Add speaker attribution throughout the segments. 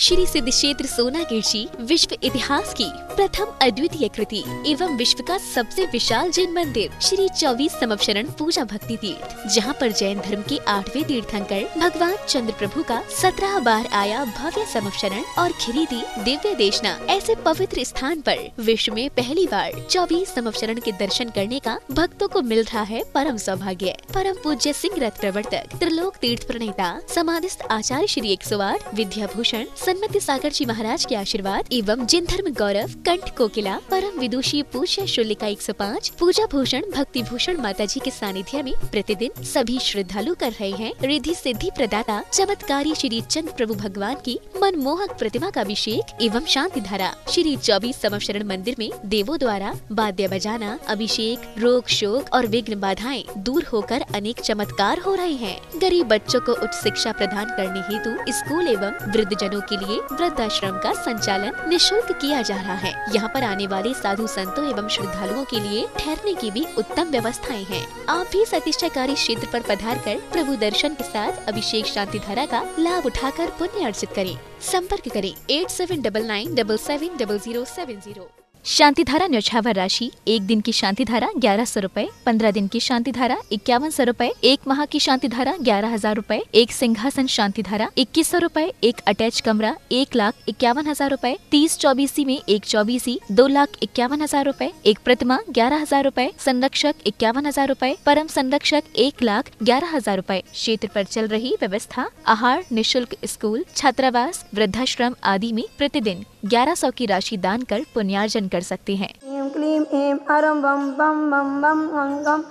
Speaker 1: श्री सिद्ध क्षेत्र सोनागिर जी विश्व इतिहास की प्रथम अद्वितीय कृति एवं विश्व का सबसे विशाल जैन मंदिर श्री 24 समवशरण पूजा भक्ति तीर्थ, जहां पर जैन धर्म के 8वें तीर्थंकर भगवान चंद्र प्रभु का 17 बार आया भव्य समवशरण और खिरीदी दिव्य देशना ऐसे पवित्र स्थान पर विश्व में पहली बार 24 समवशरण के दर्शन करने का भक्तों को मिल रहा है परम सौभाग्य। परम पूज्य सिंह रथ प्रवर्तक त्रिलोक तीर्थ प्रणेता समाधिस्थ आचार्य श्री 108 विद्याभूषण सन्मति सागर जी महाराज के आशीर्वाद एवं जिन धर्म गौरव कंठ कोकिला परम विदुषी पूज्य शुल्लिका 105 पूजा भूषण भक्ति भूषण माता जी के सानिध्य में प्रतिदिन सभी श्रद्धालु कर रहे हैं रिद्धि सिद्धि प्रदाता चमत्कारी श्री चंद्र प्रभु भगवान की मनमोहक प्रतिमा का अभिषेक एवं शांति धारा। श्री 24 समवशरण मंदिर में देवों द्वारा वाद्य बजाना, अभिषेक, रोग शोक और विघ्न बाधाएं दूर होकर अनेक चमत्कार हो रहे हैं। गरीब बच्चों को उच्च शिक्षा प्रदान करने हेतु स्कूल एवं वृद्धजनों के लिए वृद्धाश्रम का संचालन निःशुल्क किया जा रहा है। यहाँ पर आने वाले साधु संतों एवं श्रद्धालुओं के लिए ठहरने की भी उत्तम व्यवस्थाएं हैं। आप भी इस अतिशयकारी क्षेत्र पर पधार कर प्रभु दर्शन के साथ अभिषेक शांति धारा का लाभ उठाकर पुण्य अर्जित करें। संपर्क करें 8799770070। शांति धारा न्यौछावर राशि 1 दिन की शांति धारा 1100 रूपए, 15 दिन की शांति धारा 5100 रूपए, 1 माह की शांति धारा 11,000 रूपए, 1 सिंहासन शांति धारा 2100 रूपए, 1 अटैच कमरा 1,51,000 रूपए, 30 चौबीसी में 1 चौबीसी 2,51,000 रूपए, 1 प्रतिमा 11,000 रूपए, संरक्षक 51,000 रूपए, परम संरक्षक 1,11,000 रूपए। क्षेत्र पर चल रही व्यवस्था आहार निःशुल्क स्कूल छात्रावास वृद्धाश्रम आदि में प्रतिदिन 1100 की राशि दान कर पुण्यार्जन कर सकते हैं।
Speaker 2: ऐं क्लीं ऐं अरं वं बं मं बं वं गं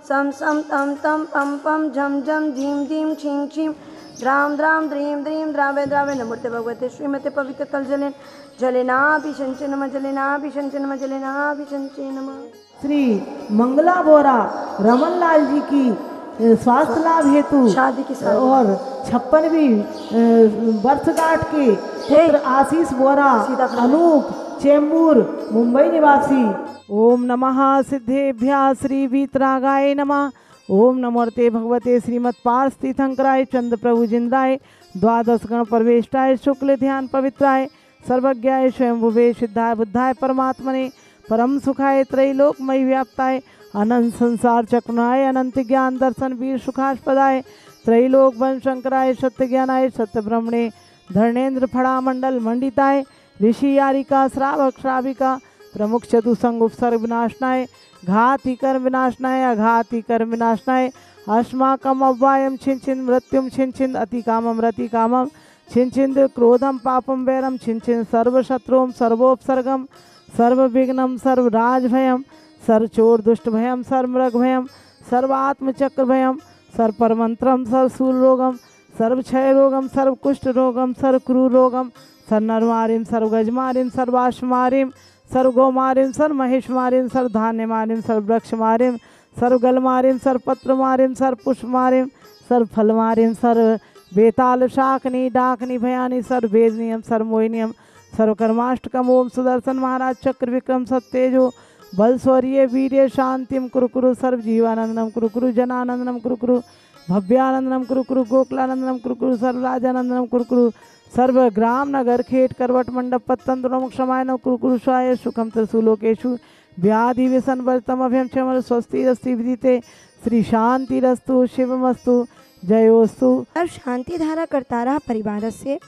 Speaker 2: सं सं तं तं पं पं झं झं झीं झीं छीं छीं द्रां द्रां द्रीं द्रीं द्रावे द्रावे नमोते भगवते श्रीमते पवित्र कलजलेन जलेनाभिषंचे नमः जलेनाभिषंचे नमः जलेनाभिषंचे नमः।
Speaker 3: श्री मंगला बोरा रमन लाल जी की स्वास्थ्य लाभ हेतु
Speaker 2: शादी की
Speaker 3: और 56वीं वर्षगांठ के पुत्र आशीष बोरा अनूप चेंबूर मुंबई निवासी। ओम नमः सिद्धेभ्यः श्री वीतरागाय नमः। ओम नमोते भगवते श्रीमत् पार्थ तीर्थंकराय चंद्र प्रभु जिंद्राय द्वादश गण परवेष्टाय शुक्ल ध्यान पवित्राय सर्वज्ञाय स्वयंभुवे सिद्धाय बुद्धाय परमात्मने परम सुखाय त्रैलोकमय व्याप्ताय अनंत संसार चक्रनाय अनंत ज्ञान दर्शन वीर सुखास्पदाय त्रैलोक वन शंकराय सत्य ज्ञानाय सत्य ब्रह्मणे धर्णेन्द्र फड़ा मंडल मंडिताय ऋषि यारिका श्रावक श्राविका प्रमुख चतुसंग उपसर्ग विनाशनाय घाति कर्म विनाशनाय अघाति कर्म विनाशनाय अस्माकम अव्वायम छिन छिन मृत्युम छिन छिन अति कामम रति कामम छिन छिन क्रोधम पापम वैरम छिन छिन सर्वशत्रुम सर्वोपसर्गम सर्वविघ्नम सर्वराजभयम सर्वचोर दुष्ट भयम सर्वमृग भयम सर्वात्मचक्र भयम सर्वपरमंत्रम सर्वशूल रोगम सर्वक्षय रोगम सर्वकुष्ठ रोगम सर्वक्रूर रोगम सर्वनरमारिम सर्वगजमारिम सर्वाश्वमारिम सर्वगोमारिम सर्वमहेशमारिम सर्वधान्यमारिम सर्ववृक्षमारिम सर्वगलमारिम सर्वपत्रमारिम सर्वपुष्पमारिम सर्वफलमारिम सर्वबेताल शाकनी डाकनी भयानी सर्ववेदनियम सर्वमोहिनियम सर्वकर्माष्टकम। ओम सुदर्शन महाराज चक्र विक्रम सत्तेजो बल शौर्य वीर्य शांतिम कुरुकुरु सर्वजीवानंदनम कुरुकुरु जनानंदनम कुरुकुरु भव्यानंदनम कुरुकुरु गोकुलानंदनम कुरुकुरु सर्वराजानंदनम कुरुकुरु सर्व ग्राम नगर खेट करवट मंडप पत्तंत्र क्षमायन कुरुकुरु स्वाय सुखम त्रिशूलोकेशु व्याधि व्यसन वर्तम अभ्यम क्षम स्वस्ति रस्ति विदिते श्री शांति रस्तु शिवमस्तु जयोस्तु।
Speaker 2: सर्व शांति धारा करतारा परिवार से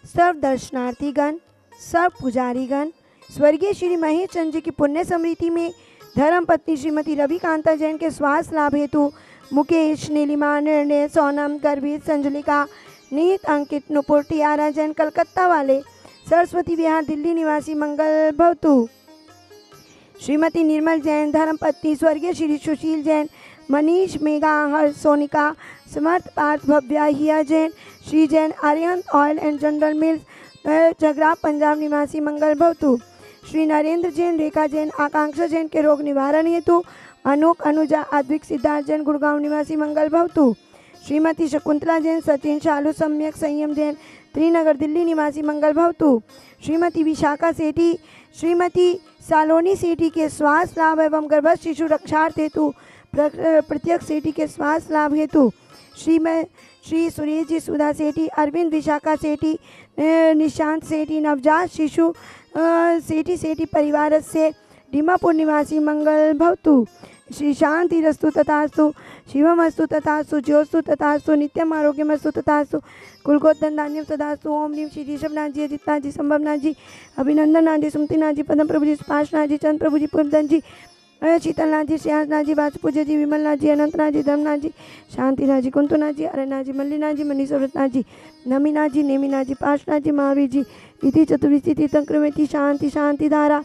Speaker 2: सर्व दर्शनार्थीगण सर्व पुजारीगण स्वर्गीय श्री महेश चंद्र जी की पुण्य स्मृति में धर्म पत्नी श्रीमती रवि कांता जैन के स्वास्थ्य लाभ हेतु मुकेश नीलिमा निर्णय सोनम गर्भित संजुलिका नीत अंकित नुपुर टियारा जैन कलकत्ता वाले सरस्वती विहार दिल्ली निवासी मंगल भवतु श्रीमती निर्मल जैन धर्म पत्नी स्वर्गीय Shri Sushil Jain Manish Megha Harsh Sonika Samarth Parth Bhavya Hiya Jain Shri Jain Aryan oil and general mills Jagraon Punjab निवासी मंगल भवतु श्री नरेंद्र जैन रेखा जैन आकांक्षा जैन के रोग निवारण हेतु अनोक अनुजा अद्विक सिद्धार्थ जैन गुड़गांव निवासी मंगल भवतु श्रीमती शकुंतला जैन सचिन शालू सम्यक संयम जैन त्रिनगर दिल्ली निवासी मंगल भवतु श्रीमती विशाखा सेठी श्रीमती सालोनी सेठी के स्वास्थ्य लाभ एवं गर्भस्थ शिशु रक्षार्थ हेतु प्रत्यक्ष सेठी के स्वास्थ्य लाभ हेतु श्री सुरेश जी सुधा सेठी, अरविंद विशाखा सेठी, निशांत सेठी, नवजात शिशु सेठी परिवार से डीमापुर निवासी मंगल भवतु, श्री शांति रस्तु तथास्तु, शिवमस्तु तथास्तु, ज्योस्तु तथास्तु, नित्यम आरोग्यमस्तु तथास्तु, कुलगोधन धान्यम तथास्तु। ओम नीम श्री ऋषभनाथ जी, अजितनाथ जी, संभवनाथ जी, अभिनंदननाथ जी, सुमतिनाथ जी, पदम प्रभु जी, सुभाषनाथ जी, चंद्र प्रभु जी, पूर्णधन जी, शीतलनाथ जी, श्रेयांसनाथ जी, वासुपूज्य जी, विमलनाथ जी, अनंतनाथ जी, धर्मनाथ जी, शांतिनाथ जी, कुंतुनाथ जी, अरनाथ जी, मल्लीनाथ जी, मनीश्वरनाथ जी, नमीनाथ जी, नेमिनाथ जी, पार्शनाथ जी, महावीर जी, इति चतुर्विधि तीर्थंक्रमेति शांति शांति धारा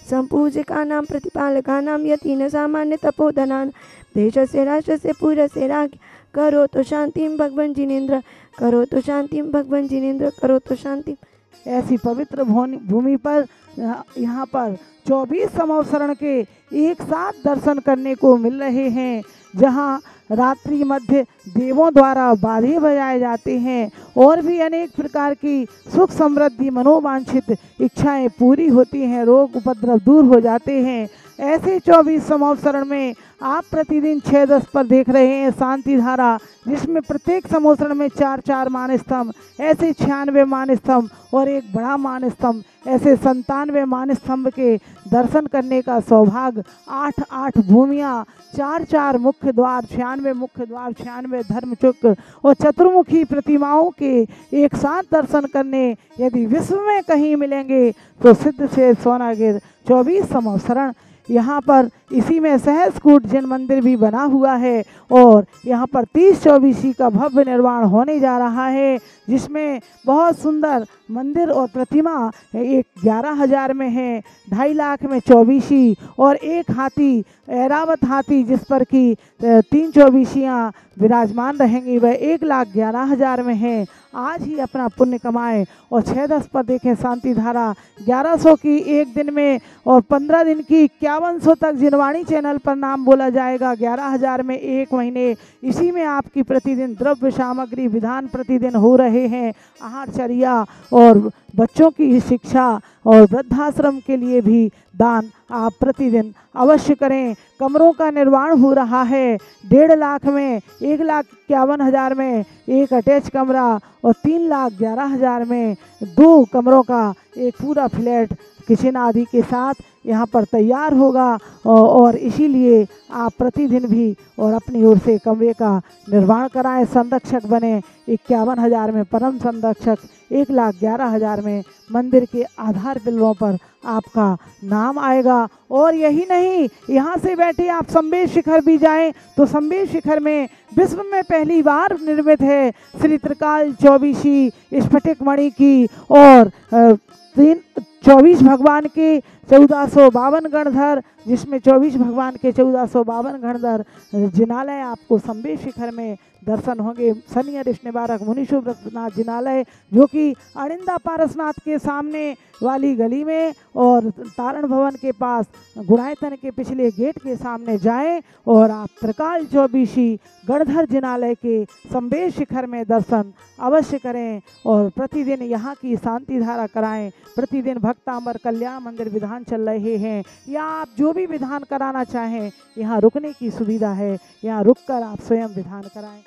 Speaker 2: संपूजका नाम प्रतिपालका नाम यति न सामान्य तपोधनान देश से राष्ट्र से पूर्व से राज्ञ करो तो शांति भगवान जिनेन्द्र, करो तो शांति भगवान जिनेन्द्र, करो तो शांति।
Speaker 3: ऐसी पवित्र भूमि पर यहाँ पर 24 संवत्सरण के एक साथ दर्शन करने को मिल रहे हैं, जहाँ रात्रि मध्य देवों द्वारा बाजे बजाए जाते हैं और भी अनेक प्रकार की सुख समृद्धि मनोवांछित इच्छाएं पूरी होती हैं, रोग उपद्रव दूर हो जाते हैं। ऐसे 24 संवत्सरण में आप प्रतिदिन 6-10 पर देख रहे हैं शांति धारा, जिसमें प्रत्येक संवत्सरण में 4-4 मान स्तंभ, ऐसे 96 मान स्तंभ और एक बड़ा मान स्तंभ, ऐसे 97 मान स्तंभ के दर्शन करने का सौभाग्य, 8-8 भूमियाँ, 4-4 मुख्य द्वार, 96 मुख्य द्वार, 96 धर्मचक्र और चतुर्मुखी प्रतिमाओं के एक साथ दर्शन करने यदि विश्व में कहीं मिलेंगे तो सिद्ध से सोनागिर 24 संवत्सरण। यहाँ पर इसी में सहस्कूट जैन मंदिर भी बना हुआ है और यहाँ पर 30-24 का भव्य निर्माण होने जा रहा है, जिसमें बहुत सुंदर मंदिर और प्रतिमा एक 11,000 में है, 2.5 लाख में 24 और एक हाथी ऐरावत हाथी जिस पर कि 3 24 विराजमान रहेंगी, वह 1,11,000 में है। आज ही अपना पुण्य कमाएं और 6-10 पर देखें शांति धारा 1100 की एक दिन में और 15 दिन की 5100 तक जिनवाणी चैनल पर नाम बोला जाएगा, 11,000 में एक महीने। इसी में आपकी प्रतिदिन द्रव्य सामग्री विधान प्रतिदिन हो रहे हैं, आहारचर्या और बच्चों की शिक्षा और वृद्धाश्रम के लिए भी दान आप प्रतिदिन अवश्य करें। कमरों का निर्माण हो रहा है, 1.5 लाख में 1,51,000 में एक अटैच कमरा और 3,11,000 में 2 कमरों का एक पूरा फ्लैट किचन आदि के साथ यहाँ पर तैयार होगा और इसीलिए आप प्रतिदिन भी और अपनी ओर से कमरे का निर्माण कराएं। संरक्षक बने 51,000 में परम संरक्षक, 1,11,000 में मंदिर के आधार बिलों पर आपका नाम आएगा। और यही नहीं, यहाँ से बैठे आप संबेश शिखर भी जाएं तो संबेश शिखर में विश्व में पहली बार निर्मित है श्री त्रिकाल 24 स्फटिक मणि की और 24 भगवान के 1452 गणधर, जिसमें 24 भगवान के 1452 गणधर जिनालय आपको संबेश शिखर में दर्शन होंगे। शनि अरिष्ट निवारक मुनिशुभ्रनाथ जिनालय, जो कि अड़िंदा पारसनाथ के सामने वाली गली में और तारण भवन के पास गुणायतन के पिछले गेट के सामने जाएं और आप त्रिकाल 24 गणधर जिनालय के संबेश शिखर में दर्शन अवश्य करें और प्रतिदिन यहाँ की शांति धारा कराएं। प्रतिदिन भक्तामर कल्याण मंदिर विधान चल रहे हैं, या आप जो भी विधान कराना चाहें यहाँ रुकने की सुविधा है, यहाँ रुककर आप स्वयं विधान कराएं।